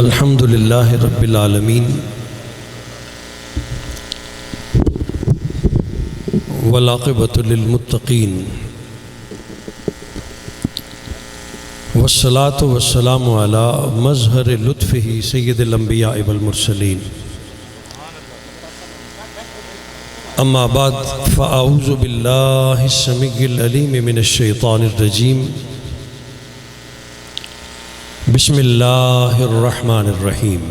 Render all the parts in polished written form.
الحمد للہ رب العالمین والعاقبۃ للمتقین والصلاۃ والسلام علی مظہر لطفہ سید الانبیاء والمرسلین اما بعد فاعوذ باللہ السمیع العلیم من الشیطان الرجیم بسم اللہ الرحمن الرحیم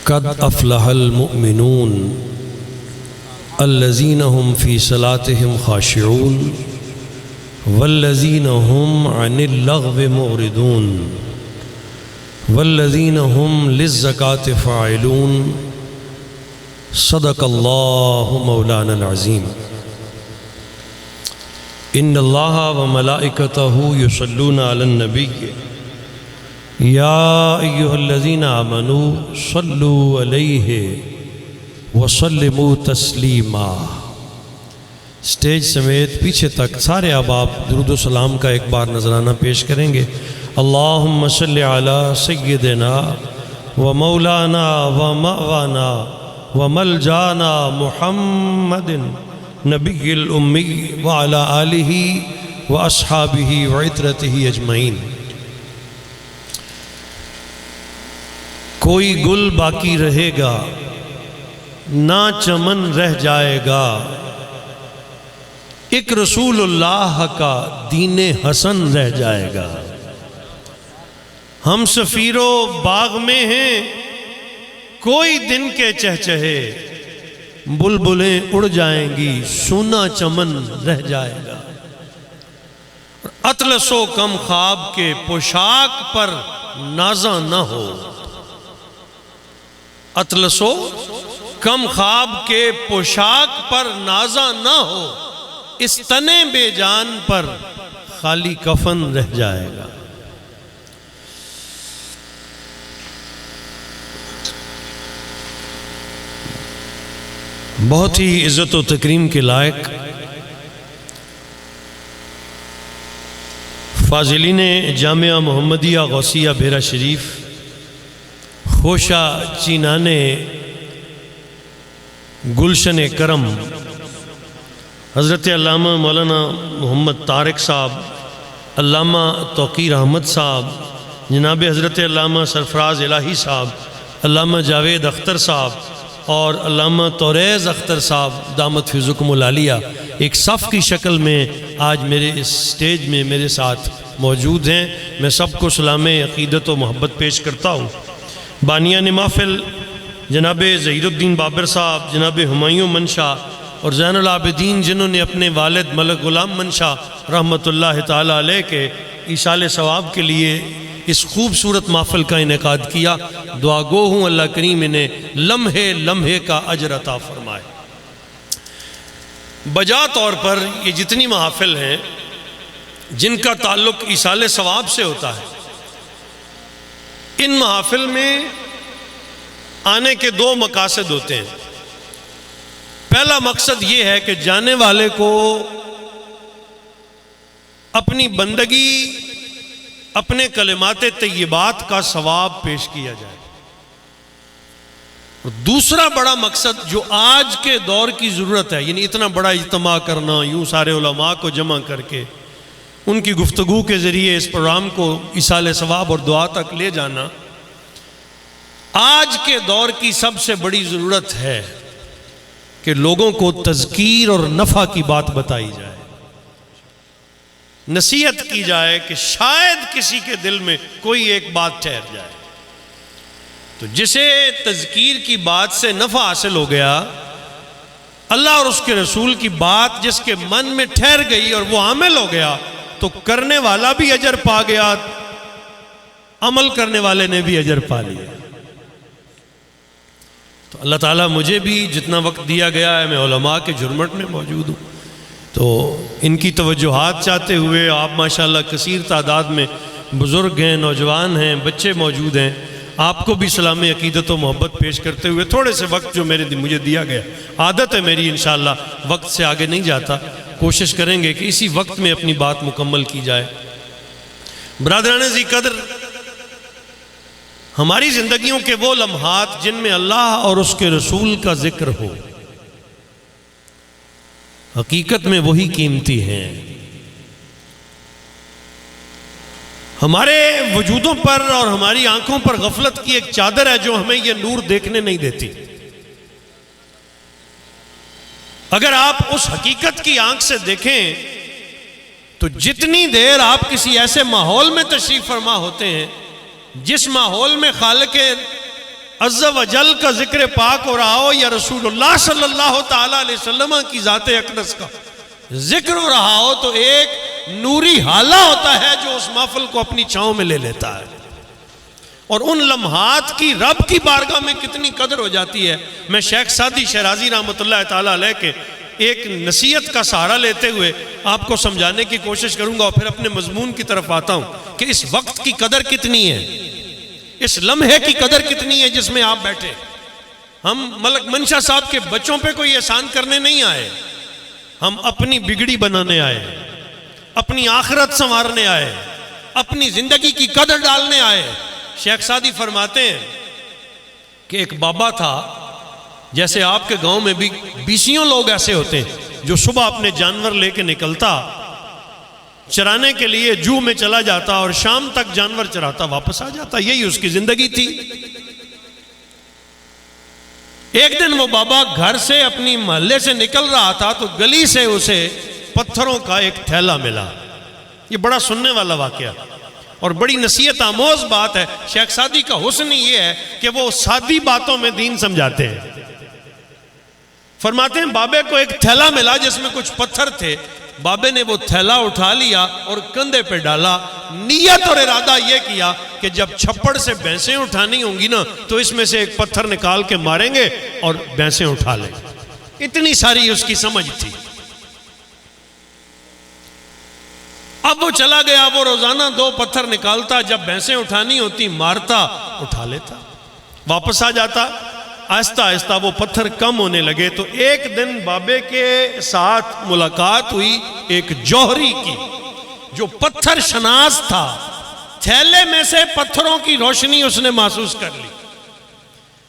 قد افلح المؤمنون الذین هم فی صلاتهم خاشعون والذین هم عن اللغو معرضون والذین هم للزکاة فاعلون صدق اللہ مولانا العظیم ان اللہ و ملائکتہ یصلون علی النبی یا ایہا الذین آمنوا صلوا علیہ وسلموا تسلیما۔ سٹیج سمیت پیچھے تک سارے احباب درود و سلام کا ایک بار نذرانہ پیش کریں گے۔ اللہم صلی علی سیدنا و مولانا و مأوانا و ملجانا محمد نبی الامی وعلی آلہ و اصحابہ و عطرتہ اجمعین۔ کوئی گل باقی رہے گا نہ چمن رہ جائے گا، ایک رسول اللہ کا دین حسن رہ جائے گا۔ ہم سفیرو باغ میں ہیں کوئی دن کے چہچہے، بلبلیں اڑ جائیں گی سونا چمن رہ جائے گا۔ اطلس و کم خواب کے پوشاک پر نازاں نہ ہو، اطلس و کم خواب کے پوشاک پر نازاں نہ ہو، اس تنے بے جان پر خالی کفن رہ جائے گا۔ بہت ہی عزت و تکریم کے لائق فاضلین جامعہ محمدیہ غوثیہ بھیرا شریف، خوشہ چینانے گلشن کرم، حضرت علامہ مولانا محمد طارق صاحب، علامہ توقیر احمد صاحب، جناب حضرت علامہ سرفراز الہی صاحب، علامہ جاوید اختر صاحب اور علامہ توریز اختر صاحب دامت فیضکم العالیہ ایک صف کی شکل میں آج میرے اس سٹیج میں میرے ساتھ موجود ہیں۔ میں سب کو سلام عقیدت و محبت پیش کرتا ہوں۔ بانیان محفل جناب ظہیر الدین بابر صاحب، جناب ہمایوں منشا اور زین العابدین، جنہوں نے اپنے والد ملک غلام منشا رحمۃ اللہ تعالیٰ علیہ کے ایصال ثواب کے لیے اس خوبصورت محفل کا انعقاد کیا، دعا گو ہوں اللہ کریم انہیں لمحے لمحے کا اجر عطا فرمائے۔ بجا طور پر یہ جتنی محافل ہیں جن کا تعلق ایصال ثواب سے ہوتا ہے، ان محافل میں آنے کے دو مقاصد ہوتے ہیں۔ پہلا مقصد یہ ہے کہ جانے والے کو اپنی بندگی، اپنے کلمات طیبات کا ثواب پیش کیا جائے۔ اور دوسرا بڑا مقصد جو آج کے دور کی ضرورت ہے، یعنی اتنا بڑا اجتماع کرنا، یوں سارے علماء کو جمع کر کے ان کی گفتگو کے ذریعے اس پروگرام کو ایصال ثواب اور دعا تک لے جانا، آج کے دور کی سب سے بڑی ضرورت ہے کہ لوگوں کو تذکیر اور نفع کی بات بتائی جائے، نصیحت کی جائے کہ شاید کسی کے دل میں کوئی ایک بات ٹھہر جائے۔ تو جسے تذکیر کی بات سے نفع حاصل ہو گیا، اللہ اور اس کے رسول کی بات جس کے من میں ٹھہر گئی اور وہ عمل ہو گیا، تو کرنے والا بھی اجر پا گیا، عمل کرنے والے نے بھی اجر پا لیا۔ تو اللہ تعالیٰ مجھے بھی جتنا وقت دیا گیا ہے، میں علماء کے جھرمٹ میں موجود ہوں، تو ان کی توجہات چاہتے ہوئے آپ ماشاءاللہ کثیر تعداد میں بزرگ ہیں، نوجوان ہیں، بچے موجود ہیں، آپ کو بھی سلام عقیدت و محبت پیش کرتے ہوئے تھوڑے سے وقت جو مجھے دیا گیا، عادت ہے میری انشاءاللہ وقت سے آگے نہیں جاتا، کوشش کریں گے کہ اسی وقت میں اپنی بات مکمل کی جائے۔ برادران ذی قدر، ہماری زندگیوں کے وہ لمحات جن میں اللہ اور اس کے رسول کا ذکر ہو، حقیقت میں وہی قیمتی ہیں۔ ہمارے وجودوں پر اور ہماری آنکھوں پر غفلت کی ایک چادر ہے جو ہمیں یہ نور دیکھنے نہیں دیتی۔ اگر آپ اس حقیقت کی آنکھ سے دیکھیں تو جتنی دیر آپ کسی ایسے ماحول میں تشریف فرما ہوتے ہیں جس ماحول میں خالق عز و جل کا ذکر پاک ہو رہا ہو یا رسول اللہ صلی اللہ تعالی علیہ وسلم کی ذات اقدس کا ذکر ہو رہا ہو، تو ایک نوری حالہ ہوتا ہے جو اس محفل کو اپنی چھاؤں میں لے لیتا ہے، اور ان لمحات کی رب کی بارگاہ میں کتنی قدر ہو جاتی ہے۔ میں شیخ سعدی شیرازی رحمۃ اللہ تعالی علیہ کے ایک نصیحت کا سہارا لیتے ہوئے آپ کو سمجھانے کی کوشش کروں گا، اور پھر اپنے مضمون کی طرف آتا ہوں کہ اس وقت کی قدر کتنی ہے، اس لمحے کی قدر کتنی ہے جس میں آپ بیٹھے۔ ہم ملک منشا صاحب کے بچوں پہ کوئی احسان کرنے نہیں آئے، ہم اپنی بگڑی بنانے آئے، اپنی آخرت سنوارنے آئے، اپنی زندگی کی قدر ڈالنے آئے۔ شیخ سعدی فرماتے ہیں کہ ایک بابا تھا، جیسے آپ کے گاؤں میں بھی بیسیوں لوگ ایسے ہوتے ہیں جو صبح اپنے جانور لے کے نکلتا، چرانے کے لیے جو میں چلا جاتا اور شام تک جانور چراتا واپس آ جاتا، یہی اس کی زندگی تھی۔ ایک دن وہ بابا گھر سے اپنی محلے سے نکل رہا تھا تو گلی سے اسے پتھروں کا ایک تھیلا ملا۔ یہ بڑا سننے والا واقعہ اور بڑی نصیحت آموز بات ہے۔ شیخ سعدی کا حسن یہ ہے کہ وہ سادی باتوں میں دین سمجھاتے ہیں۔ فرماتے ہیں بابے کو ایک تھیلا ملا جس میں کچھ پتھر تھے، بابے نے وہ تھیلا اٹھا لیا اور کندھے پہ ڈالا، نیت اور ارادہ یہ کیا کہ جب چھپڑ سے بھینسیں اٹھانی ہوں گی نا تو اس میں سے ایک پتھر نکال کے ماریں گے اور بھینسیں اٹھا لیں گے۔ اتنی ساری اس کی سمجھ تھی۔ اب وہ چلا گیا، وہ روزانہ 2 پتھر نکالتا، جب بھینسیں اٹھانی ہوتی مارتا، اٹھا لیتا، واپس آ جاتا۔ آہستہ آہستہ وہ پتھر کم ہونے لگے تو ایک دن بابے کے ساتھ ملاقات ہوئی ایک جوہری کی جو پتھر شناس تھا۔ تھیلے میں سے پتھروں کی روشنی اس نے محسوس کر لی،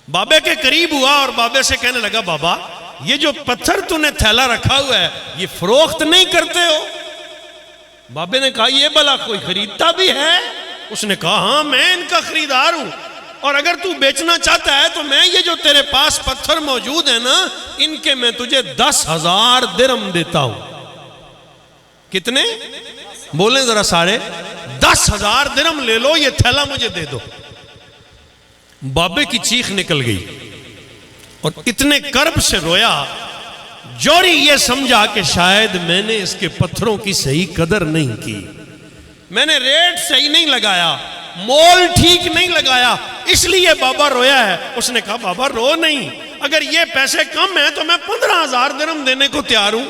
بابے کے قریب ہوا اور بابے سے کہنے لگا بابا یہ جو پتھر تو نے تھیلا رکھا ہوا ہے یہ فروخت نہیں کرتے ہو؟ بابے نے کہا یہ بلا کوئی خریدتا بھی ہے؟ اس نے کہا ہاں میں ان کا خریدار ہوں، اور اگر تو بیچنا چاہتا ہے تو میں یہ جو تیرے پاس پتھر موجود ہیں نا ان کے میں تجھے 10,000 درہم دیتا ہوں۔ کتنے؟ بولیں ذرا سارے، 10,000 درہم لے لو، یہ تھیلا مجھے دے دو۔ بابے کی چیخ نکل گئی اور اتنے کرب سے رویا، جوری یہ سمجھا کہ شاید میں نے اس کے پتھروں کی صحیح قدر نہیں کی، میں نے ریٹ صحیح نہیں لگایا، مول ٹھیک نہیں لگایا، اس لیے بابا رویا ہے۔ اس نے کہا بابا رو نہیں، اگر یہ پیسے کم ہیں تو میں 15,000 درہم دینے کو تیار ہوں،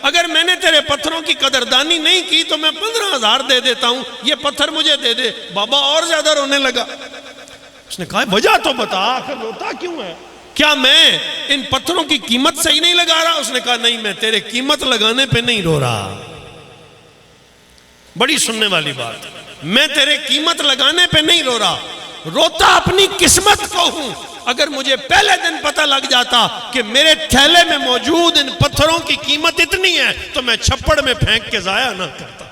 اگر میں نے تیرے پتھروں کی قدردانی نہیں کی تو میں 15,000 دے دیتا ہوں، یہ پتھر مجھے دے دے۔ بابا اور زیادہ رونے لگا۔ اس نے کہا وجہ تو بتا، آخر روتا کیوں ہے؟ کیا میں ان پتھروں کی قیمت صحیح نہیں لگا رہا؟ اس نے کہا نہیں، میں تیرے قیمت لگانے پہ نہیں رو رہا۔ بڑی سننے والی بات، میں تیرے قیمت لگانے پہ نہیں رو رہا، روتا اپنی قسمت کو ہوں۔ اگر مجھے پہلے دن پتہ لگ جاتا کہ میرے تھیلے میں موجود ان پتھروں کی قیمت اتنی ہے تو میں چھپڑ میں پھینک کے ضائع نہ کرتا۔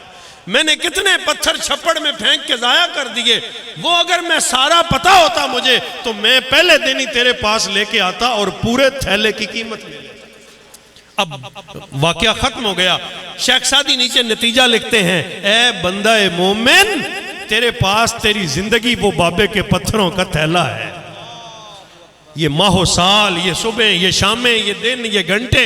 میں نے کتنے پتھر چھپڑ میں پھینک کے ضائع کر دیے، وہ اگر میں سارا پتہ ہوتا مجھے تو میں پہلے دن ہی تیرے پاس لے کے آتا اور پورے تھیلے کی قیمت لے لیتا۔ اب واقعہ ختم ہو گیا۔ شیخ سعدی نیچے نتیجہ لکھتے ہیں، اے بندہ مومن، تیرے پاس تیری زندگی وہ بابے کے پتھروں کا تھیلا ہے۔ یہ ماہ و سال، یہ صبح، یہ شامیں، یہ دن، یہ گھنٹے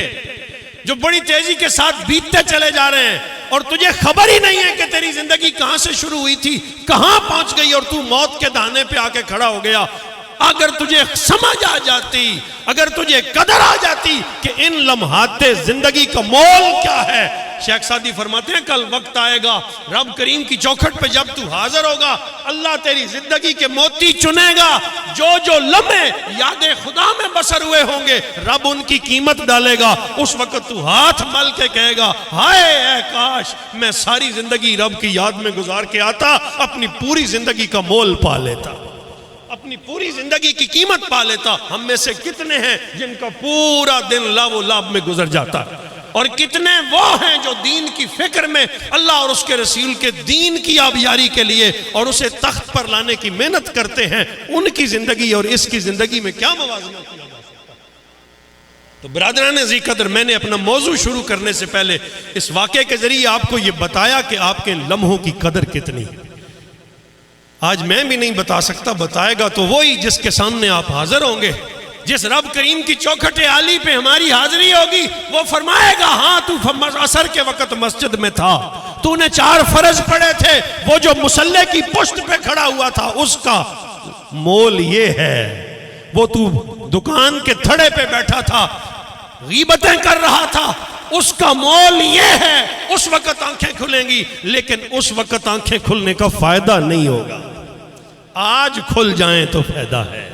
جو بڑی تیزی کے ساتھ بیتتے چلے جا رہے ہیں اور تجھے خبر ہی نہیں ہے کہ تیری زندگی کہاں سے شروع ہوئی تھی، کہاں پہنچ گئی اور تو موت کے دہانے پہ آ کے کھڑا ہو گیا۔ اگر تجھے سمجھ آ جاتی، اگر تجھے قدر آ جاتی کہ ان لمحات زندگی کا مول کیا ہے، شیخ سعدی فرماتے ہیں کل وقت آئے گا رب کریم کی چوکھٹ پہ جب تو حاضر ہوگا، اللہ تیری زندگی کے موتی چنے گا، جو لمحے یاد خدا میں بسر ہوئے ہوں گے رب ان کی قیمت ڈالے گا۔ اس وقت تو ہاتھ مل کے کہے گا ہائے اے کاش میں ساری زندگی رب کی یاد میں گزار کے آتا، اپنی پوری زندگی کا مول پا لیتا۔ اپنی پوری زندگی کی قیمت پا لیتا. ہم میں سے کتنے ہیں جن کا پورا دن لاو و لاب میں گزر جاتا ہے، اور کتنے وہ ہیں جو دین کی فکر میں اللہ اور اس کے رسول کے دین کی آبیاری کے لیے اور اسے تخت پر لانے کی محنت کرتے ہیں. ان کی زندگی اور اس کی زندگی میں کیا موازنہ کیا جا سکتا؟ تو برادران ذی قدر، میں نے اپنا موضوع شروع کرنے سے پہلے اس واقعے کے ذریعے آپ کو یہ بتایا کہ آپ کے لمحوں کی قدر کتنی. آج میں بھی نہیں بتا سکتا، بتائے گا تو وہی جس کے سامنے آپ حاضر ہوں گے. جس رب کریم کی چوکھٹ عالی پہ ہماری حاضری ہوگی، وہ فرمائے گا ہاں تو عصر کے وقت مسجد میں تھا، تو نے 4 فرض پڑھے تھے، وہ جو مصلی کی پشت پہ کھڑا ہوا تھا اس کا مول یہ ہے. وہ تو دکان کے تھڑے پہ بیٹھا تھا، غیبتیں کر رہا تھا، اس کا مول یہ ہے. اس وقت آنکھیں کھلیں گی، لیکن اس وقت آنکھیں کھلنے کا فائدہ نہیں ہوگا. آج کھل جائیں تو فائدہ ہے،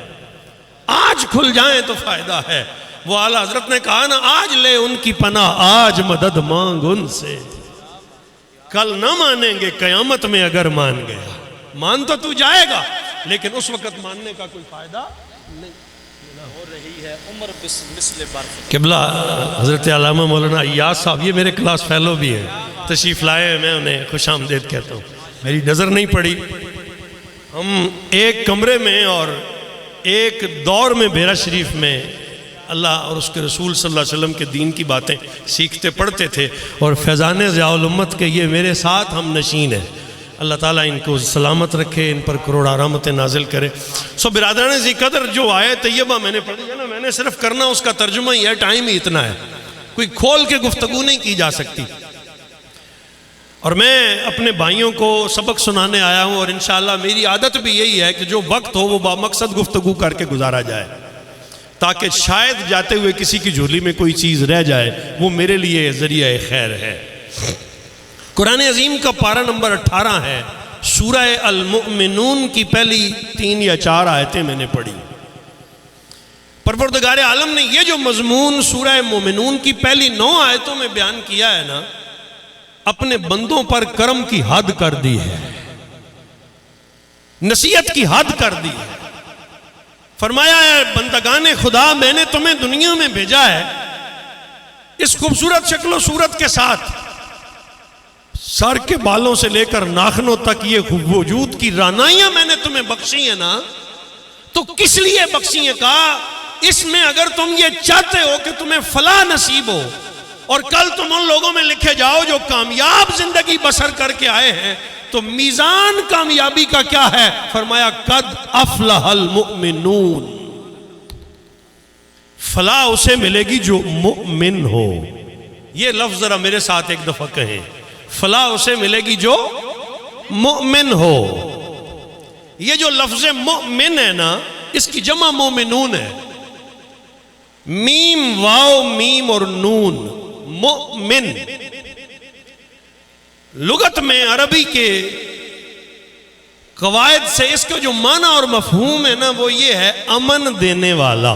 آج کھل جائیں تو فائدہ ہے. وہ اعلیٰ حضرت نے کہا نا، آج لے ان کی پناہ، آج مدد مانگ ان سے. کل نہ مانیں گے، قیامت میں اگر مان گیا. مان تو جائے گا، لیکن اس وقت ماننے کا کوئی فائدہ نہیں. ہو رہی ہے عمر مثل برف. قبلہ حضرت علامہ مولانا ایاز صاحب، یہ میرے کلاس فیلو بھی ہیں، تشریف لائے ہیں. میں انہیں خوش آمدید کہتا ہوں. میری نظر نہیں پڑی. ہم ایک کمرے میں اور ایک دور میں بیرا شریف میں اللہ اور اس کے رسول صلی اللہ علیہ وسلم کے دین کی باتیں سیکھتے پڑھتے تھے، اور فیضان ضیاء الامت کے یہ میرے ساتھ ہم نشین ہیں. اللہ تعالیٰ ان کو سلامت رکھے، ان پر کروڑا رحمتیں نازل کرے. سو برادران ذی قدر، جو آیت طیبہ میں نے پڑھی ہے نا، میں نے صرف کرنا اس کا ترجمہ ہی ہے، ٹائم ہی اتنا ہے، کوئی کھول کے گفتگو نہیں کی جا سکتی. اور میں اپنے بھائیوں کو سبق سنانے آیا ہوں، اور انشاءاللہ میری عادت بھی یہی ہے کہ جو وقت ہو وہ بامقصد گفتگو کر کے گزارا جائے، تاکہ شاید جاتے ہوئے کسی کی جھولی میں کوئی چیز رہ جائے، وہ میرے لیے ذریعہ خیر ہے. قرآن عظیم کا پارہ نمبر 18 ہے. سورہ المؤمنون کی پہلی 3 یا 4 آیتیں میں نے پڑھی. پروردگار عالم نے یہ جو مضمون سورہ مومنون کی پہلی 9 آیتوں میں بیان کیا ہے نا، اپنے بندوں پر کرم کی حد کر دی ہے، نصیحت کی حد کر دی ہے. فرمایا ہے بندگان خدا، میں نے تمہیں دنیا میں بھیجا ہے اس خوبصورت شکل و صورت کے ساتھ، سر کے بالوں سے لے کر ناخنوں تک یہ وجود کی رانائیاں میں نے تمہیں بخشی ہیں نا، تو کس لیے بخشی ہیں؟ کہا اس میں اگر تم یہ چاہتے ہو کہ تمہیں فلاح نصیب ہو، اور کل تم ان لوگوں میں لکھے جاؤ جو کامیاب زندگی بسر کر کے آئے ہیں، تو میزان کامیابی کا کیا ہے؟ فرمایا قد افلح المؤمنون. فلاح اسے ملے گی جو مؤمن ہو. یہ لفظ ذرا میرے ساتھ ایک دفعہ کہیں، فلاح اسے ملے گی جو مؤمن ہو. یہ جو لفظ مؤمن ہے نا، اس کی جمع مومنون ہے، میم واو میم اور نون. مؤمن لغت میں عربی کے قواعد سے اس کا جو معنی اور مفہوم ہے نا، وہ یہ ہے امن دینے والا.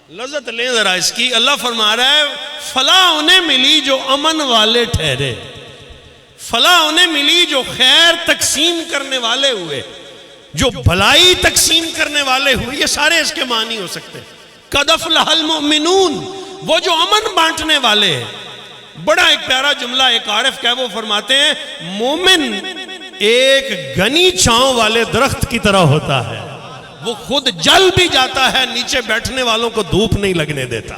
لذت لیں ذرا اس کی. اللہ فرما رہا ہے فلاح انہیں ملی جو امن والے ٹھہرے، فلاح انہیں ملی جو خیر تقسیم کرنے والے ہوئے، جو بھلائی تقسیم کرنے والے ہوئے. یہ سارے اس کے معنی ہو سکتے. قد افلح المؤمنون، وہ جو امن بانٹنے والے ہیں. بڑا ایک پیارا جملہ ایک عارف کہہ وہ فرماتے ہیں، مومن ایک گھنی چھاؤں والے درخت کی طرح ہوتا ہے، وہ خود جل بھی جاتا ہے، نیچے بیٹھنے والوں کو دھوپ نہیں لگنے دیتا.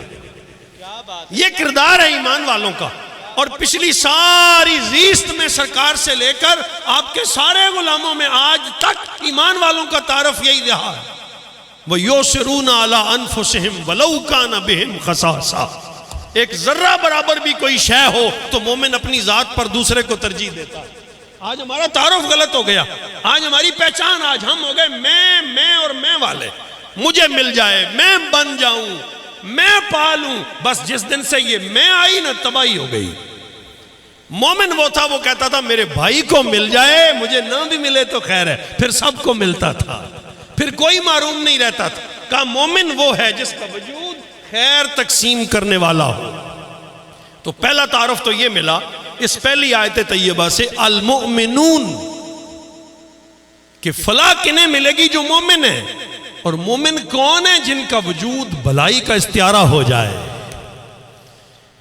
یہ کردار ہے ایمان والوں کا. اور پچھلی ساری زیست میں سرکار سے لے کر آپ کے سارے غلاموں میں آج تک ایمان والوں کا تعارف یہی رہا ہے. وَيُؤْثِرُونَ عَلَىٰ أَنفُسِهِمْ وَلَوْ كَانَ بِهِمْ خَصَاصَةٌ. ایک ذرہ برابر بھی کوئی شے ہو تو مومن اپنی ذات پر دوسرے کو ترجیح دیتا ہے. آج ہمارا تعارف غلط ہو گیا. آج ہماری پہچان، آج ہم ہو گئے میں اور میں والے. مجھے مل جائے، میں بن جاؤں، میں پالوں. بس جس دن سے یہ میں آئی نا، تباہی ہو گئی. مومن وہ تھا، وہ کہتا تھا میرے بھائی کو مل جائے، مجھے نہ بھی ملے تو خیر ہے. پھر سب کو ملتا تھا، پھر کوئی معروم نہیں رہتا تھا. کہا مومن وہ ہے جس کا وجود خیر تقسیم کرنے والا ہو. تو پہلا تعارف تو یہ ملا اس پہلی آیت طیبہ سے، المؤمنون. کہ فلاح کنہیں ملے گی جو مومن ہے. اور مومن کون ہے؟ جن کا وجود بھلائی کا استعارہ ہو جائے،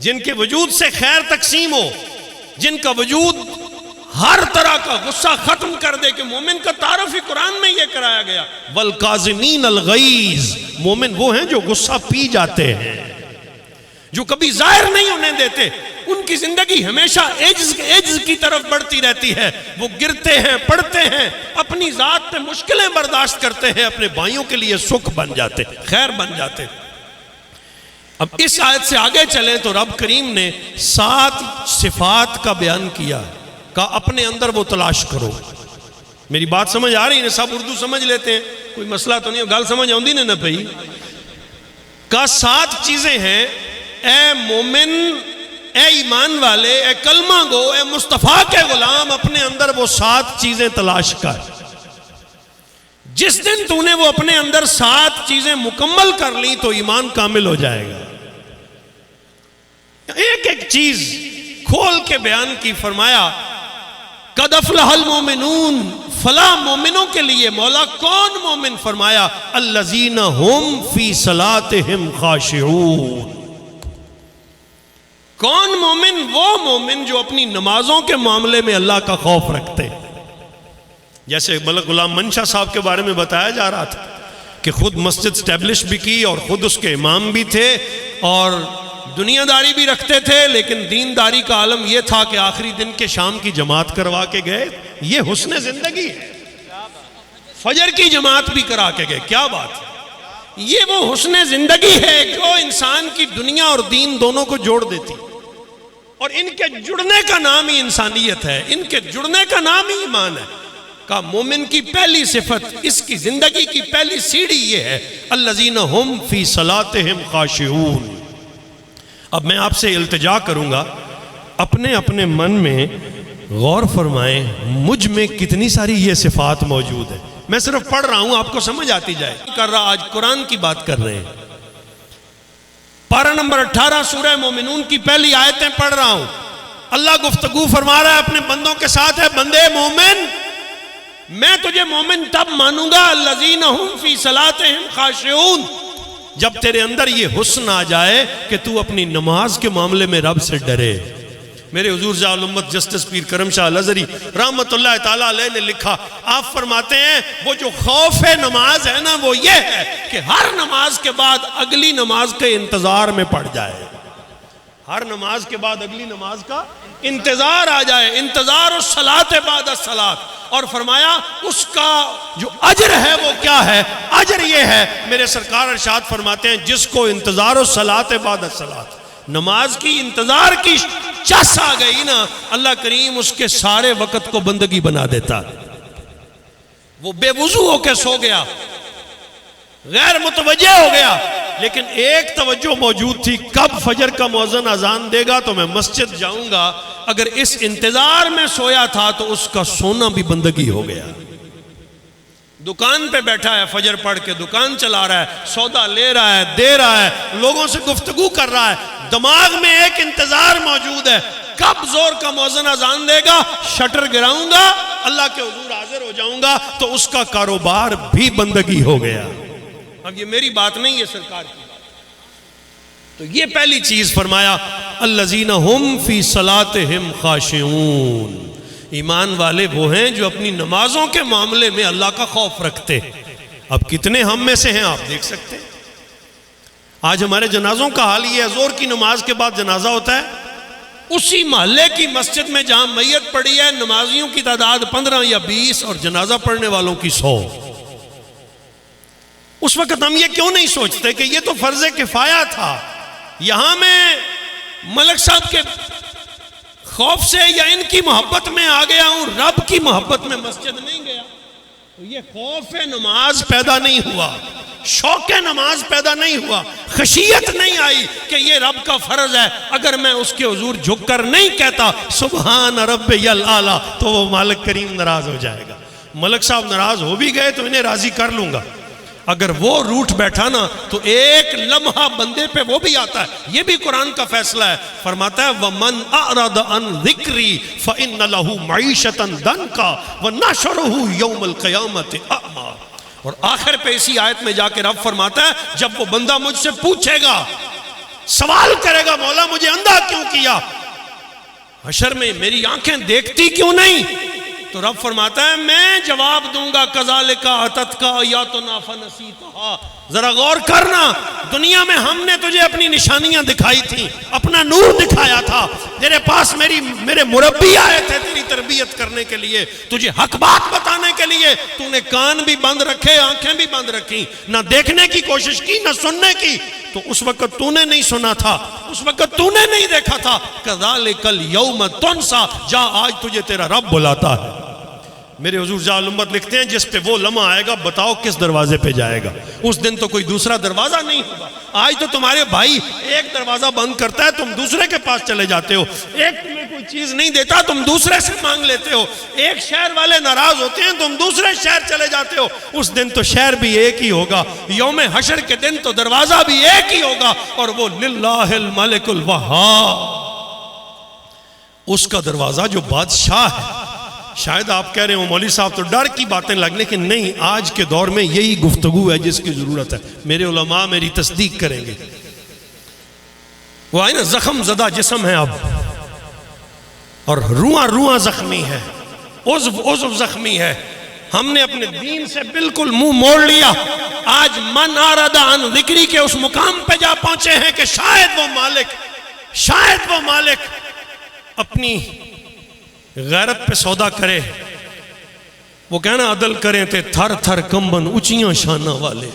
جن کے وجود سے خیر تقسیم ہو، جن کا وجود ہر طرح کا غصہ ختم کر دے. کہ مومن کا تعارف ہی قرآن میں یہ کرایا گیا، والکاظمین الغیظ. مومن وہ ہیں جو غصہ پی جاتے ہیں، جو کبھی ظاہر نہیں ہونے دیتے. ان کی زندگی ہمیشہ عجز کی طرف بڑھتی رہتی ہے. وہ گرتے ہیں، پڑھتے ہیں، اپنی ذات پہ مشکلیں برداشت کرتے ہیں، اپنے بھائیوں کے لیے سکھ بن جاتے، خیر بن جاتے. اب اس آیت سے آگے چلیں تو رب کریم نے 7 صفات کا بیان کیا، کہ اپنے اندر وہ تلاش کرو. میری بات سمجھ آ رہی ہے؟ سب اردو سمجھ لیتے ہیں، کوئی مسئلہ تو نہیں. گل سمجھ آؤندی نے نہ بھئی؟ کہ 7 چیزیں ہیں. اے مومن، اے ایمان والے، اے کلمہ گو، اے مصطفیٰ کے غلام، اپنے اندر وہ 7 چیزیں تلاش کر. جس دن تو نے وہ اپنے اندر 7 چیزیں مکمل کر لی تو ایمان کامل ہو جائے گا. ایک ایک چیز کھول کے بیان کی. فرمایا قد افلح المومنون، فلاح مومنوں کے لیے. مولا کون مومن؟ فرمایا الذین هم فی صلاتہم خاشعون. کون مومن؟ وہ مومن جو اپنی نمازوں کے معاملے میں اللہ کا خوف رکھتے. جیسے ملک غلام منشا صاحب کے بارے میں بتایا جا رہا تھا کہ خود مسجد اسٹیبلش بھی کی اور خود اس کے امام بھی تھے اور دنیا داری بھی رکھتے تھے، لیکن دینداری کا عالم یہ تھا کہ آخری دن کے شام کی جماعت کروا کے گئے. یہ حسن زندگی ہے. فجر کی جماعت بھی کرا کے گئے. کیا بات ہے! یہ وہ حسن زندگی ہے جو انسان کی دنیا اور دین دونوں کو جوڑ دیتی. اور ان کے جڑنے کا نام ہی انسانیت ہے، ان کے جڑنے کا نام ہی ایمان ہے. کہ مومن کی پہلی صفت، اس کی زندگی کی پہلی سیڑھی یہ ہے الذین هم فی صلاتہم خاشعون. اب میں آپ سے التجا کروں گا، اپنے اپنے من میں غور فرمائیں مجھ میں کتنی ساری یہ صفات موجود ہیں. میں صرف پڑھ رہا ہوں، آپ کو سمجھ آتی جائے. کر رہا آج قرآن کی بات کر رہے ہیں. پارہ نمبر 18 سورہ مومنون کی پہلی آیتیں پڑھ رہا ہوں. اللہ گفتگو فرما رہا ہے اپنے بندوں کے ساتھ. ہے بندے مومن، میں تجھے مومن تب مانوں گا الذین هم فی صلاتہم خاشعون، جب تیرے اندر یہ حسن آ جائے کہ تو اپنی نماز کے معاملے میں رب سے ڈرے. میرے حضور ضیاء الامت جسٹس پیر کرم شاہ الازہری رحمت اللہ تعالیٰ علیہ نے لکھا، آپ فرماتے ہیں وہ جو خوف نماز ہے نا، وہ یہ ہے کہ ہر نماز کے بعد اگلی نماز کے انتظار میں پڑ جائے. ہر نماز کے بعد اگلی نماز کا انتظار آ جائے. انتظار الصلاۃ بعد الصلاۃ. اور فرمایا اس کا جو اجر ہے وہ کیا ہے؟ اجر یہ ہے، میرے سرکار ارشاد فرماتے ہیں جس کو انتظار الصلاۃ بعد الصلاۃ، نماز کی انتظار کی چس آ گئی نا، اللہ کریم اس کے سارے وقت کو بندگی بنا دیتا. وہ بے وضو ہو کے سو گیا، غیر متوجہ ہو گیا، لیکن ایک توجہ موجود تھی، کب فجر کا مؤذن اذان دے گا تو میں مسجد جاؤں گا. اگر اس انتظار میں سویا تھا تو اس کا سونا بھی بندگی ہو گیا. دکان پہ بیٹھا ہے، فجر پڑھ کے دکان چلا رہا ہے، سودا لے رہا ہے، دے رہا ہے، لوگوں سے گفتگو کر رہا ہے، دماغ میں ایک انتظار موجود ہے، کب زور کا مؤذن اذان دے گا، شٹر گراؤں گا، اللہ کے حضور حاضر ہو جاؤں گا، تو اس کا کاروبار بھی بندگی ہو گیا. اب یہ میری بات نہیں ہے، سرکار کی بات. تو یہ پہلی چیز فرمایا الذین هم فی صلاتہم خاشعون. ایمان والے وہ ہیں جو اپنی نمازوں کے معاملے میں اللہ کا خوف رکھتے. اب کتنے ہم میں سے ہیں آپ دیکھ سکتے ہیں. آج ہمارے جنازوں کا حال یہ ہے، زور کی نماز کے بعد جنازہ ہوتا ہے، اسی محلے کی مسجد میں جہاں میت پڑی ہے نمازیوں کی تعداد 15 یا 20 اور جنازہ پڑھنے والوں کی 100. اس وقت ہم یہ کیوں نہیں سوچتے کہ یہ تو فرض کفایہ تھا. یہاں میں ملک صاحب کے خوف سے یا ان کی محبت میں آ گیا ہوں، رب کی محبت میں مسجد نہیں گیا. تو یہ خوف نماز پیدا نہیں ہوا، شوق نماز پیدا نہیں ہوا، خشیت نہیں آئی کہ یہ رب کا فرض ہے. اگر میں اس کے حضور جھک کر نہیں کہتا سبحان ربی الاعلی تو وہ مالک کریم ناراض ہو جائے گا. ملک صاحب ناراض ہو بھی گئے تو انہیں راضی کر لوں گا. اگر وہ روٹ بیٹھا نا تو ایک لمحہ بندے پہ وہ بھی آتا ہے. یہ بھی قرآن کا فیصلہ ہے. فرماتا ہے وَمَنْ أَعْرَضَ عَنْ ذِكْرِي فَإِنَّ لَهُ مَعِيشَةً ضَنْكًا وَنَحْشُرُهُ يَوْمَ الْقِيَامَةِ أَعْمَىٰ. اور آخر پہ اسی آیت میں جا کے رب فرماتا ہے جب وہ بندہ مجھ سے پوچھے گا، سوال کرے گا مولا مجھے اندھا کیوں کیا، حشر میں میری آنکھیں دیکھتی کیوں نہیں، تو رب فرماتا ہے میں جواب دوں گا کذالک اتتک آیاتنا فنسیتھا. ذرا غور کرنا، دنیا میں ہم نے تجھے اپنی نشانیاں دکھائی تھیں، اپنا نور دکھایا تھا، تیرے پاس میرے مربی آئے تھے تیری تربیت کرنے کے لیے، تجھے حق بات بتانے کے لیے. تو نے کان بھی بند رکھے، آنکھیں بھی بند رکھی، نہ دیکھنے کی کوشش کی نہ سننے کی. تو اس وقت تو نے نہیں سنا تھا، اس وقت تو نے نہیں دیکھا تھا. کذالک الیوم تنسیٰ، جا آج تجھے تیرا رب بلاتا ہے. میرے حضور جلال امت لکھتے ہیں جس پہ وہ لمحہ آئے گا بتاؤ کس دروازے پہ جائے گا. اس دن تو کوئی دوسرا دروازہ نہیں ہوگا. آج تو تمہارے بھائی ایک دروازہ بند کرتا ہے تم دوسرے کے پاس چلے جاتے ہو، ایک تمہیں کوئی چیز نہیں دیتا تم دوسرے سے مانگ لیتے ہو، ایک شہر والے ناراض ہوتے ہیں تم دوسرے شہر چلے جاتے ہو. اس دن تو شہر بھی ایک ہی ہوگا، یوم حشر کے دن تو دروازہ بھی ایک ہی ہوگا، اور وہ للہ الملک الوہاب، اس کا دروازہ جو بادشاہ ہے. شاید آپ کہہ رہے ہو مولوی صاحب تو ڈر کی باتیں لگ، لیکن نہیں، آج کے دور میں یہی گفتگو ہے جس کی ضرورت ہے. میرے علماء میری تصدیق کریں گے. وہ آئے نا زخم زدہ جسم ہے اب، اور روحاں زخمی ہے، عضو زخمی ہے. ہم نے اپنے دین سے بالکل منہ موڑ لیا. آج من آرد عن ذکری کے اس مقام پہ جا پہنچے ہیں کہ شاید وہ مالک اپنی غیرت پہ سودا کرے. وہ کہنا عدل کریں تے تھر تھر کمبن اچیاں شانہ والے،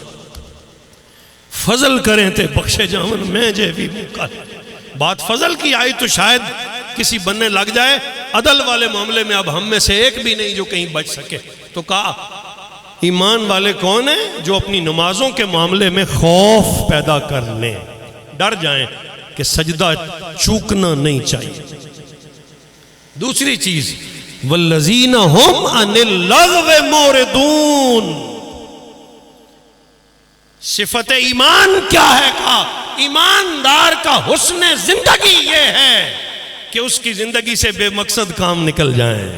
فضل کریں تے بخشے جامن میں جے بھی موقع. بات فضل کی آئی تو شاید کسی بننے لگ جائے. عدل والے معاملے میں اب ہم میں سے ایک بھی نہیں جو کہیں بچ سکے. تو کہا ایمان والے کون ہیں؟ جو اپنی نمازوں کے معاملے میں خوف پیدا کر لیں، ڈر جائیں کہ سجدہ چوکنا نہیں چاہیے. دوسری چیز والذین ہم عن اللغو معرضون. صفت ایمان کیا ہے؟ کہا ایماندار کا حسن زندگی یہ ہے کہ اس کی زندگی سے بے مقصد کام نکل جائیں،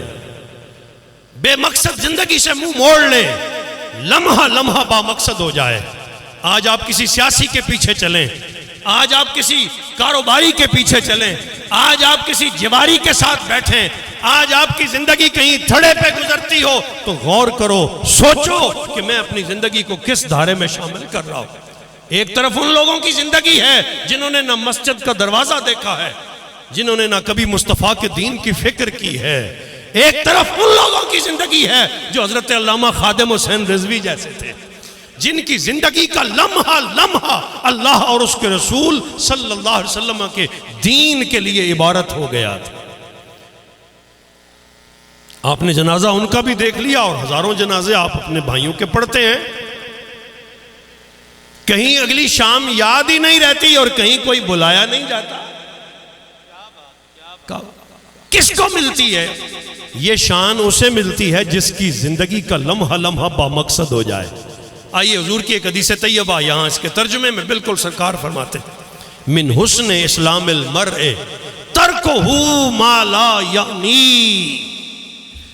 بے مقصد زندگی سے منہ موڑ لے، لمحہ با مقصد ہو جائے. آج آپ کسی سیاسی کے پیچھے چلیں، آج آپ کسی کاروباری کے پیچھے چلیں، آج آپ کسی جواری کے ساتھ بیٹھیں، آج آپ کی زندگی کہیں تھڑے پہ گزرتی ہو تو غور کرو، سوچو کہ میں اپنی زندگی کو کس دھارے میں شامل کر رہا ہوں. ایک طرف ان لوگوں کی زندگی ہے جنہوں نے نہ مسجد کا دروازہ دیکھا ہے، جنہوں نے نہ کبھی مصطفیٰ کے دین کی فکر کی ہے. ایک طرف ان لوگوں کی زندگی ہے جو حضرت علامہ خادم حسین رضوی جیسے تھے، جن کی زندگی کا لمحہ اللہ اور اس کے رسول صلی اللہ علیہ وسلم کے دین کے لیے عبارت ہو گیا تھا. آپ نے جنازہ ان کا بھی دیکھ لیا، اور ہزاروں جنازے آپ اپنے بھائیوں کے پڑھتے ہیں. کہیں اگلی شام یاد ہی نہیں رہتی اور کہیں کوئی بلایا نہیں جاتا. کس کو ملتی ہے یہ شان؟ اسے ملتی ہے جس کی زندگی کا لمحہ با مقصد ہو جائے. آئیے حضور کی ایک حدیث طیبہ یہاں اس کے ترجمے میں بالکل سرکار فرماتے من حسن اسلام المرء ترکہ ما لا یعنی.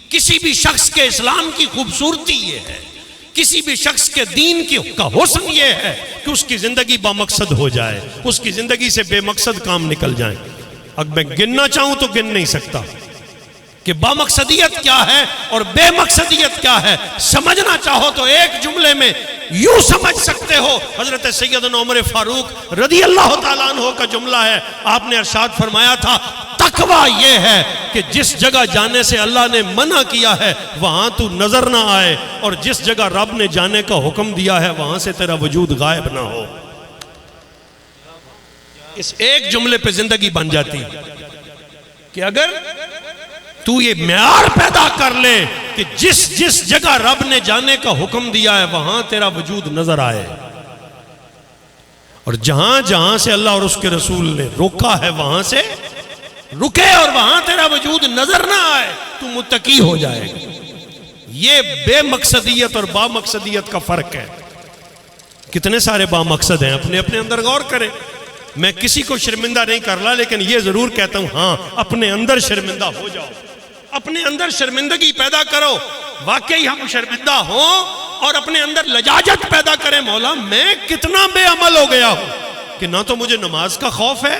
کسی بھی شخص کے اسلام کی خوبصورتی یہ ہے، کسی بھی شخص کے دین کا حسن یہ ہے کہ اس کی زندگی با مقصد ہو جائے، اس کی زندگی سے بے مقصد کام نکل جائیں. اب میں گننا چاہوں تو گن نہیں سکتا کہ با مقصدیت کیا ہے اور بے مقصدیت کیا ہے. سمجھنا چاہو تو ایک جملے میں یوں سمجھ سکتے ہو. حضرت سیدنا عمر فاروق رضی اللہ تعالیٰ عنہ کا جملہ ہے. آپ نے ارشاد فرمایا تھا تقویٰ یہ ہے کہ جس جگہ جانے سے اللہ نے منع کیا ہے وہاں تو نظر نہ آئے، اور جس جگہ رب نے جانے کا حکم دیا ہے وہاں سے تیرا وجود غائب نہ ہو. اس ایک جملے پہ زندگی بن جاتی کہ اگر تو یہ معیار پیدا کر لے کہ جس جگہ رب نے جانے کا حکم دیا ہے وہاں تیرا وجود نظر آئے، اور جہاں سے اللہ اور اس کے رسول نے روکا ہے وہاں سے رکے، اور وہاں تیرا وجود نظر نہ آئے، تو متقی ہو جائے گا. یہ بے مقصدیت اور با مقصدیت کا فرق ہے. کتنے سارے بامقصد ہیں، اپنے اپنے اندر غور کریں. میں کسی کو شرمندہ نہیں کر رہا، لیکن یہ ضرور کہتا ہوں ہاں اپنے اندر شرمندہ ہو جاؤ، اپنے اندر شرمندگی پیدا کرو. واقعی ہم شرمندہ ہوں اور اپنے اندر لجاجت پیدا کریں، مولا میں کتنا بے عمل ہو گیا ہوں کہ نہ تو مجھے نماز کا خوف ہے،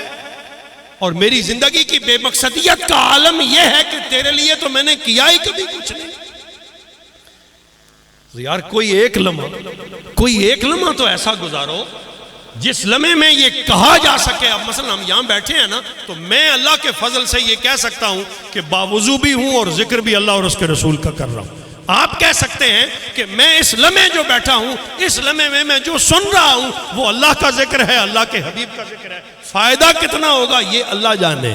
اور میری زندگی کی بے مقصدیت کا عالم یہ ہے کہ تیرے لیے تو میں نے کیا ہی کبھی کچھ نہیں. یار کوئی ایک لمحہ تو ایسا گزارو جس لمحے میں یہ کہا جا سکے. اب مثلا ہم یہاں بیٹھے ہیں نا، تو میں اللہ کے فضل سے یہ کہہ سکتا ہوں کہ باوضو بھی ہوں اور ذکر بھی اللہ اور اس کے رسول کا کر رہا ہوں. آپ کہہ سکتے ہیں کہ میں اس لمحے جو بیٹھا ہوں، اس لمحے میں جو سن رہا ہوں وہ اللہ کا ذکر ہے، اللہ کے حبیب کا ذکر ہے. فائدہ کتنا ہوگا یہ اللہ جانے،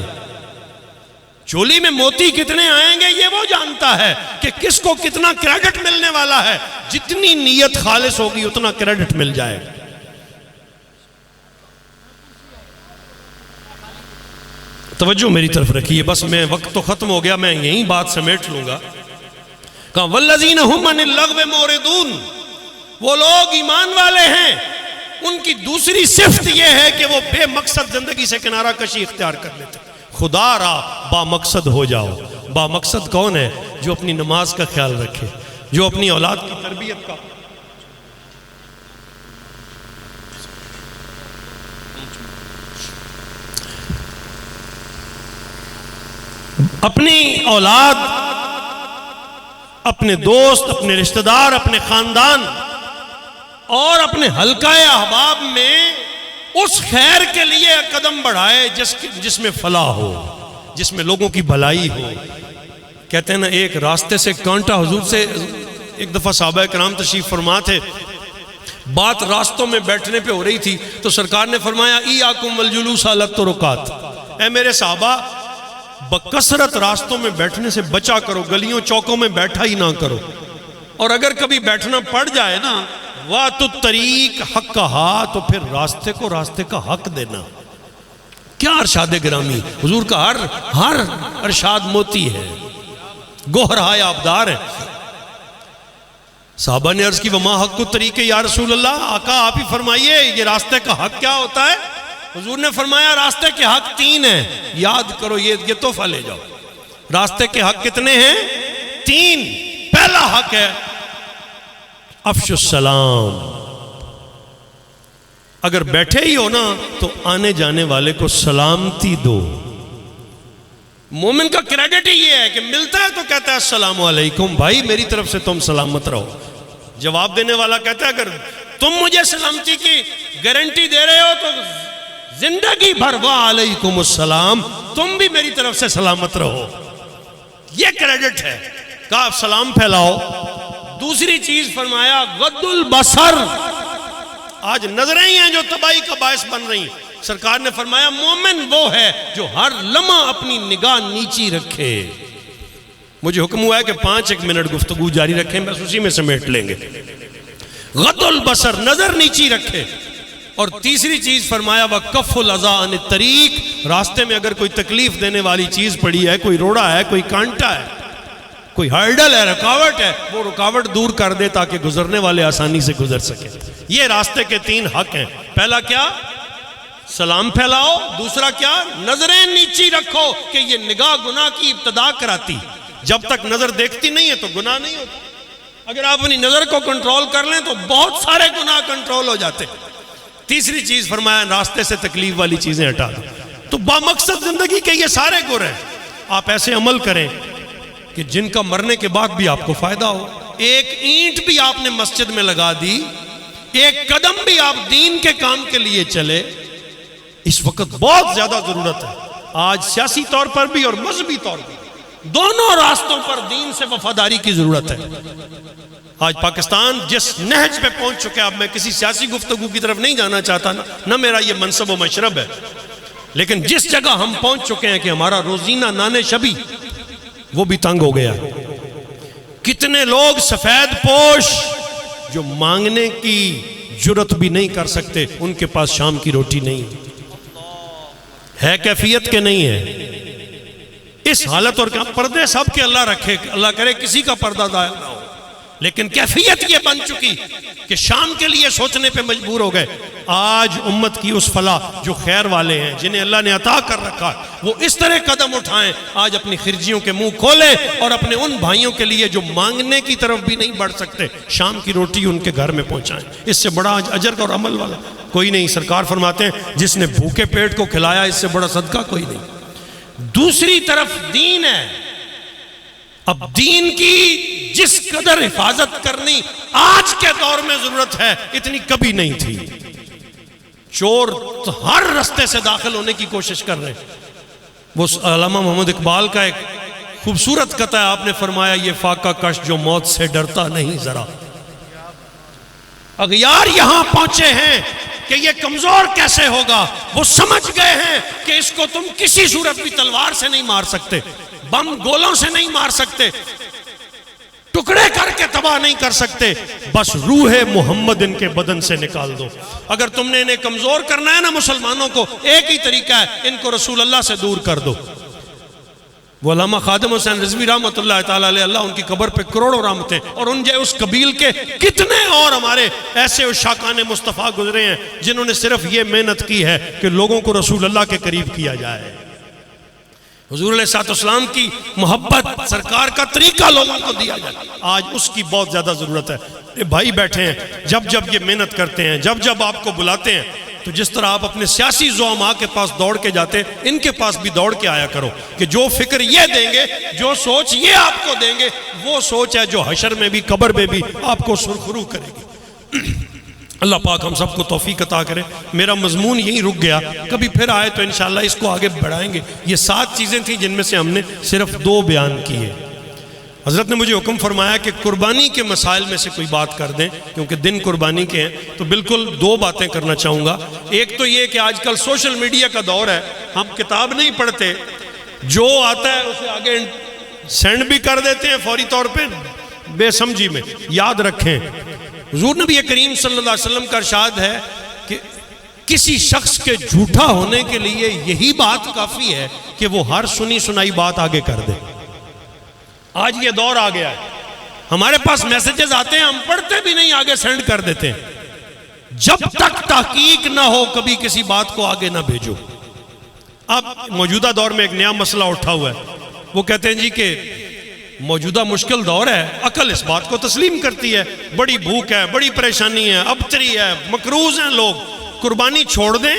چولی میں موتی کتنے آئیں گے یہ وہ جانتا ہے کہ کس کو کتنا کریڈٹ ملنے والا ہے. جتنی نیت خالص ہوگی اتنا کریڈٹ مل جائے گا. توجہ میری طرف رکھیے، بس میں وقت تو ختم ہو گیا، میں یہیں بات سمیٹ لوں گا. کہا والذین هم عن اللغو معرضون، وہ لوگ ایمان والے ہیں، ان کی دوسری صفت یہ ہے کہ وہ بے مقصد زندگی سے کنارہ کشی اختیار کر لیتے. خدا را با مقصد ہو جاؤ. با مقصد کون ہے؟ جو اپنی نماز کا خیال رکھے، جو اپنی اولاد کی تربیت کا، اپنی اولاد، اپنے دوست، اپنے رشتہ دار، اپنے خاندان اور اپنے حلقہ احباب میں اس خیر کے لیے قدم بڑھائے جس میں فلاح ہو، جس میں لوگوں کی بھلائی ہو. کہتے ہیں نا ایک راستے سے کانٹا، حضور سے ایک دفعہ صحابہ کرام تشریف فرما تھے، بات راستوں میں بیٹھنے پہ ہو رہی تھی تو سرکار نے فرمایا ایاکم والجلوس علی الطرقات، اے میرے صحابہ بکثرت راستوں میں بیٹھنے سے بچا کرو، گلیوں چوکوں میں بیٹھا ہی نہ کرو، اور اگر کبھی بیٹھنا پڑ جائے نا وَاتُ الطَّرِيقَ حَقَّهَا، تو پھر راستے کو راستے کا حق دینا. کیا ارشاد گرامی، حضور کا ہر ارشاد موتی ہے، گوہرہائے آبدار ہے. صحابہ نے عرض کی وما حق الطریق یا رسول اللہ، آقا آپ ہی فرمائیے یہ راستے کا حق کیا ہوتا ہے؟ حضور نے فرمایا راستے کے حق 3 ہیں، یاد کرو یہ تحفہ لے جاؤ. راستے کے حق کتنے ہیں؟ 3. پہلا حق ہے افش السلام. اگر بیٹھے ہی ہو نا تو آنے جانے والے کو سلامتی دو. مومن کا کریڈٹ ہی یہ ہے کہ ملتا ہے تو کہتا ہے السلام علیکم بھائی، میری طرف سے تم سلامت رہو. جواب دینے والا کہتا ہے اگر تم مجھے سلامتی کی گارنٹی دے رہے ہو تو زندگی بھر وعلیکم السلام، تم بھی میری طرف سے سلامت رہو. یہ کریڈٹ ہے. کہا آپ سلام پھیلاؤ. دوسری چیز فرمایا غض البصر. آج نظریں ہی ہیں جو تباہی کا باعث بن رہی ہیں. سرکار نے فرمایا مومن وہ ہے جو ہر لمحہ اپنی نگاہ نیچی رکھے. مجھے حکم ہوا ہے کہ 5 منٹ گفتگو جاری رکھیں، بس اسی میں سمیٹ لیں گے. غض البصر، نظر نیچی رکھے. اور تیسری چیز فرمایا وَكَفُّ الْأَذَىٰ عَنِ الطَّرِيقِ، راستے میں اگر کوئی تکلیف دینے والی چیز پڑی ہے، کوئی روڑا ہے، کوئی کانٹا ہے، کوئی ہرڈل ہے، رکاوٹ ہے، وہ رکاوٹ دور کر دے تاکہ گزرنے والے آسانی سے گزر سکیں. یہ راستے کے 3 حق ہیں. پہلا کیا؟ سلام پھیلاؤ. دوسرا کیا؟ نظریں نیچی رکھو کہ یہ نگاہ گناہ کی ابتدا کراتی. جب تک نظر دیکھتی نہیں ہے تو گناہ نہیں ہوتا. اگر آپ اپنی نظر کو کنٹرول کر لیں تو بہت سارے گناہ کنٹرول ہو جاتے. تیسری چیز فرمایا راستے سے تکلیف والی چیزیں ہٹا دو. تو بامقصد زندگی کے یہ سارے گر ہیں. آپ ایسے عمل کریں کہ جن کا مرنے کے بعد بھی آپ کو فائدہ ہو. ایک اینٹ بھی آپ نے مسجد میں لگا دی، ایک قدم بھی آپ دین کے کام کے لیے چلے. اس وقت بہت زیادہ ضرورت ہے. آج سیاسی طور پر بھی اور مذہبی طور پر دونوں راستوں پر دین سے وفاداری کی ضرورت ہے. آج پاکستان جس نہج پہ پہنچ چکے، اب میں کسی سیاسی گفتگو کی طرف نہیں جانا چاہتا، نہ میرا یہ منصب و مشرب ہے، لیکن جس جگہ ہم پہنچ چکے ہیں کہ ہمارا روزینہ نان شبی وہ بھی تنگ ہو گیا. کتنے لوگ سفید پوش جو مانگنے کی جرت بھی نہیں کر سکتے، ان کے پاس شام کی روٹی نہیں ہے. کیفیت کے نہیں ہے. اس حالت اور پردے سب کے اللہ رکھے، اللہ کرے کسی کا پردہ ضائع نہ ہو. لیکن کیفیت یہ بن چکی کہ شام کے لیے سوچنے پہ مجبور ہو گئے. آج امت کی اس فلاح جو خیر والے ہیں جنہیں اللہ نے عطا کر رکھا وہ اس طرح قدم اٹھائیں, آج اپنی خرجیوں کے منہ کھولیں اور اپنے ان بھائیوں کے لیے جو مانگنے کی طرف بھی نہیں بڑھ سکتے شام کی روٹی ان کے گھر میں پہنچائیں. اس سے بڑا اجر اور عمل والا کوئی نہیں. سرکار فرماتے ہیں جس نے بھوکے پیٹ کو کھلایا اس سے بڑا صدقہ کوئی نہیں. دوسری طرف دین ہے. اب دین کی جس قدر حفاظت کرنی آج کے دور میں ضرورت ہے اتنی کبھی نہیں تھی. چور ہر رستے سے داخل ہونے کی کوشش کر رہے. وہ علامہ محمد اقبال کا ایک خوبصورت قطعہ آپ نے فرمایا, یہ فاقہ کش جو موت سے ڈرتا نہیں ذرا. اغیار یہاں پہنچے ہیں کہ یہ کمزور کیسے ہوگا. وہ سمجھ گئے ہیں کہ اس کو تم کسی صورت بھی تلوار سے نہیں مار سکتے, بم گولوں سے نہیں مار سکتے, ٹکڑے کر کے تباہ نہیں کر سکتے, بس روح محمد ان کے بدن سے نکال دو. اگر تم نے انہیں کمزور کرنا ہے نا مسلمانوں کو, ایک ہی طریقہ ہے, ان کو رسول اللہ سے دور کر دو. وہ علامہ خادم حسین رضوی رحمۃ اللہ تعالیٰ علیہ, اللہ ان کی قبر پہ کروڑوں رحمتیں, اور ان اس قبیل کے کتنے اور ہمارے ایسے عشاقان مصطفیٰ گزرے ہیں جنہوں نے صرف یہ محنت کی ہے کہ لوگوں کو رسول اللہ کے قریب کیا جائے. حضور علیہ السلام کی محبت, سرکار کا طریقہ لوگوں کو دیا جائے. آج اس کی بہت زیادہ ضرورت ہے. بھائی بیٹھے ہیں, جب جب یہ محنت کرتے ہیں, جب جب آپ کو بلاتے ہیں, تو جس طرح آپ اپنے سیاسی زعماء کے پاس دوڑ کے جاتے ہیں, ان کے پاس بھی دوڑ کے آیا کرو کہ جو فکر یہ دیں گے, جو سوچ یہ آپ کو دیں گے, وہ سوچ ہے جو حشر میں بھی قبر میں بھی آپ کو سرخرو کرے گی. اللہ پاک ہم سب کو توفیق عطا کرے. میرا مضمون یہیں رک گیا, کبھی پھر آئے تو انشاءاللہ اس کو آگے بڑھائیں گے. یہ 7 چیزیں تھیں جن میں سے ہم نے صرف 2 بیان کی ہے. حضرت نے مجھے حکم فرمایا کہ قربانی کے مسائل میں سے کوئی بات کر دیں, کیونکہ دن قربانی کے ہیں, تو بالکل 2 باتیں کرنا چاہوں گا. ایک تو یہ کہ آج کل سوشل میڈیا کا دور ہے, ہم کتاب نہیں پڑھتے, جو آتا ہے اسے آگے سینڈ بھی کر دیتے ہیں فوری طور پہ بے سمجھی میں. یاد رکھیں حضور نبی کریم صلی اللہ علیہ وسلم کا ارشاد ہے کہ کسی شخص کے جھوٹا ہونے کے لیے یہی بات کافی ہے کہ وہ ہر سنی سنائی بات آگے کر دے. آج یہ دور آ گیا ہے, ہمارے پاس میسیجز آتے ہیں, ہم پڑھتے بھی نہیں, آگے سینڈ کر دیتے ہیں. جب تک تحقیق نہ ہو کبھی کسی بات کو آگے نہ بھیجو. اب موجودہ دور میں ایک نیا مسئلہ اٹھا ہوا ہے. وہ کہتے ہیں جی کہ موجودہ مشکل دور ہے, عقل اس بات کو تسلیم کرتی ہے, بڑی بھوک ہے, بڑی پریشانی ہے, ابتری ہے, مقروض ہیں لوگ, قربانی چھوڑ دیں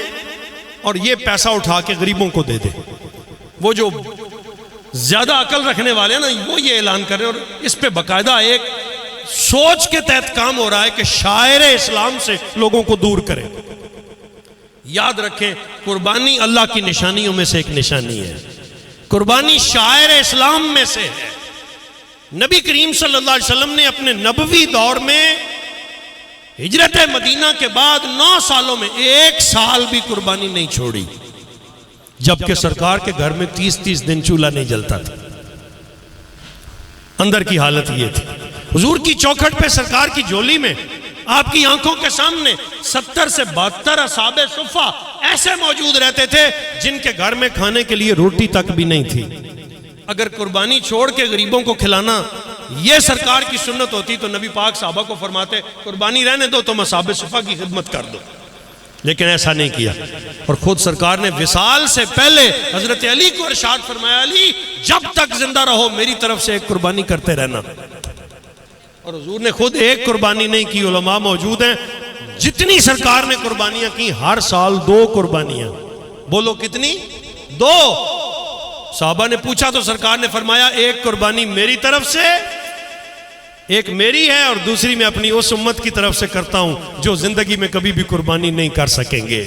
اور یہ پیسہ اٹھا کے غریبوں کو دے دیں. وہ جو زیادہ عقل رکھنے والے ہیں نا, وہ یہ اعلان کر رہے ہیں, اور اس پہ باقاعدہ ایک سوچ کے تحت کام ہو رہا ہے کہ شاعر اسلام سے لوگوں کو دور کریں. یاد رکھیں قربانی اللہ کی نشانیوں میں سے ایک نشانی ہے. قربانی شاعر اسلام میں سے ہے. نبی کریم صلی اللہ علیہ وسلم نے اپنے نبوی دور میں ہجرت مدینہ کے بعد 9 سالوں میں 1 سال بھی قربانی نہیں چھوڑی, جبکہ سرکار کے گھر میں 30 دن چولہا نہیں جلتا تھا. اندر کی حالت یہ تھی. حضور کی چوکھٹ پہ سرکار کی جھولی میں آپ کی آنکھوں کے سامنے 70 سے 72 اصحاب صفہ ایسے موجود رہتے تھے جن کے گھر میں کھانے کے لیے روٹی تک بھی نہیں تھی. اگر قربانی چھوڑ کے غریبوں کو کھلانا یہ سرکار کی سنت ہوتی تو نبی پاک صحابہ کو فرماتے قربانی رہنے دو, تم اصحاب صفہ کی خدمت کر دو. لیکن ایسا نہیں کیا, اور خود سرکار نے وصال سے پہلے حضرت علی کو ارشاد فرمایا, علی جب تک زندہ رہو میری طرف سے ایک قربانی کرتے رہنا. اور حضور نے خود ایک قربانی نہیں کی. علماء موجود ہیں جتنی سرکار نے قربانیاں کی, ہر سال 2 قربانیاں. بولو کتنی؟ 2. صحابہ نے پوچھا تو سرکار نے فرمایا ایک قربانی میری طرف سے, ایک میری ہے, اور دوسری میں اپنی اس امت کی طرف سے کرتا ہوں جو زندگی میں کبھی بھی قربانی نہیں کر سکیں گے.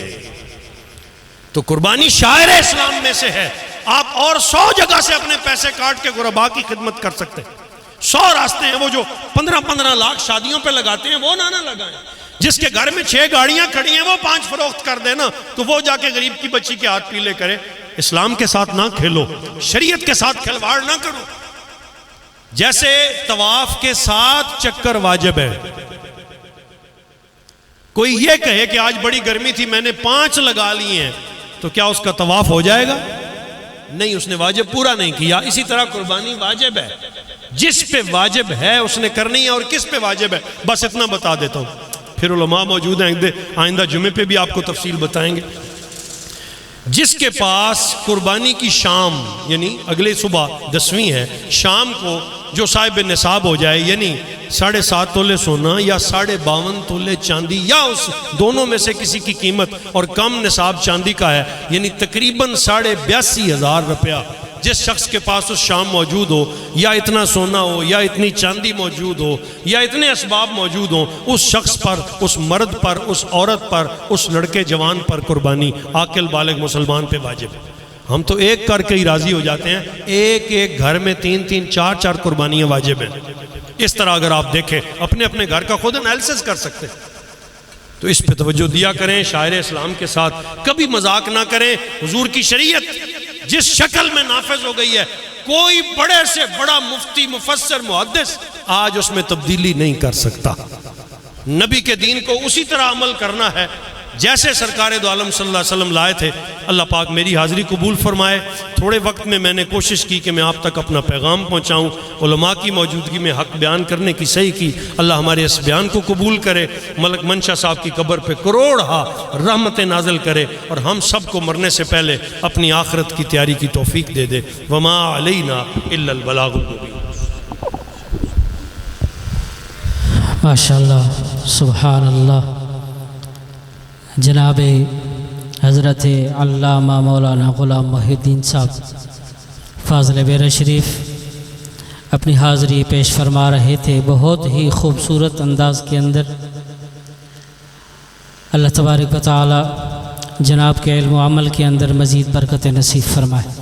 تو قربانی شاعر اسلام میں سے ہے. آپ اور 100 جگہ سے اپنے پیسے کاٹ کے غرباء کی خدمت کر سکتے ہیں. 100 راستے ہیں. وہ جو 15 لاکھ شادیوں پہ لگاتے ہیں وہ نہ لگائیں. جس کے گھر میں 6 گاڑیاں کھڑی ہیں وہ 5 فروخت کر دینا, تو وہ جا کے غریب کی بچی کے ہاتھ پیلے کرے. اسلام کے ساتھ نہ کھیلو, شریعت کے ساتھ کھلواڑ نہ کرو. جیسے طواف کے ساتھ چکر واجب ہے. کوئی یہ کہے کہ آج بڑی گرمی تھی میں نے 5 لگا لیے ہیں, تو کیا اس کا طواف ہو جائے گا؟ نہیں, اس نے واجب پورا نہیں کیا. اسی طرح قربانی واجب ہے. جس پہ واجب ہے اس نے کرنی ہے، اور کس پہ واجب ہے بس اتنا بتا دیتا ہوں، پھر علماء موجود ہیں، آئندہ جمعے پہ بھی آپ کو تفصیل بتائیں گے۔ جس کے پاس قربانی کی شام یعنی اگلے صبح 10ویں ہے، شام کو جو صاحب نصاب ہو جائے، یعنی 7.5 تولے سونا یا 52.5 تولے چاندی یا اس دونوں میں سے کسی کی قیمت اور کم نصاب چاندی کا ہے، یعنی تقریباً 82,500 روپیہ جس شخص کے پاس اس شام موجود ہو، یا اتنا سونا ہو، یا اتنی چاندی موجود ہو، یا اتنے اسباب موجود ہوں، اس شخص پر، اس مرد پر، اس عورت پر، اس لڑکے جوان پر قربانی عاقل بالغ مسلمان پہ واجب ہے۔ ہم تو ایک کر کے ہی راضی ہو جاتے ہیں، ایک ایک گھر میں 3 4 قربانیاں واجب ہیں۔ اس طرح اگر آپ دیکھیں اپنے اپنے گھر کا خود انالیسس کر سکتے ہیں، تو اس پہ توجہ دیا کریں، شاعر اسلام کے ساتھ کبھی مذاق نہ کریں۔ حضور کی شریعت جس شکل میں نافذ ہو گئی ہے، کوئی بڑے سے بڑا مفتی، مفسر، محدث آج اس میں تبدیلی نہیں کر سکتا۔ نبی کے دین کو اسی طرح عمل کرنا ہے جیسے سرکار دو عالم صلی اللہ علیہ وسلم لائے تھے۔ اللہ پاک میری حاضری قبول فرمائے۔ تھوڑے وقت میں میں نے کوشش کی کہ میں آپ تک اپنا پیغام پہنچاؤں، علماء کی موجودگی میں حق بیان کرنے کی صحیح کی۔ اللہ ہمارے اس بیان کو قبول کرے، ملک منشا صاحب کی قبر پہ کروڑہا رحمتیں نازل کرے، اور ہم سب کو مرنے سے پہلے اپنی آخرت کی تیاری کی توفیق دے دے۔ وما علینا الا البلاغ المبین۔ ماشاءاللہ، سبحان اللہ۔ جناب حضرت علامہ مولانا غلام محی الدین صاحب فاضل بیرہ شریف اپنی حاضری پیش فرما رہے تھے بہت ہی خوبصورت انداز کے اندر۔ اللہ تبارک و تعالی جناب کے علم و عمل کے اندر مزید برکت نصیب فرمائے۔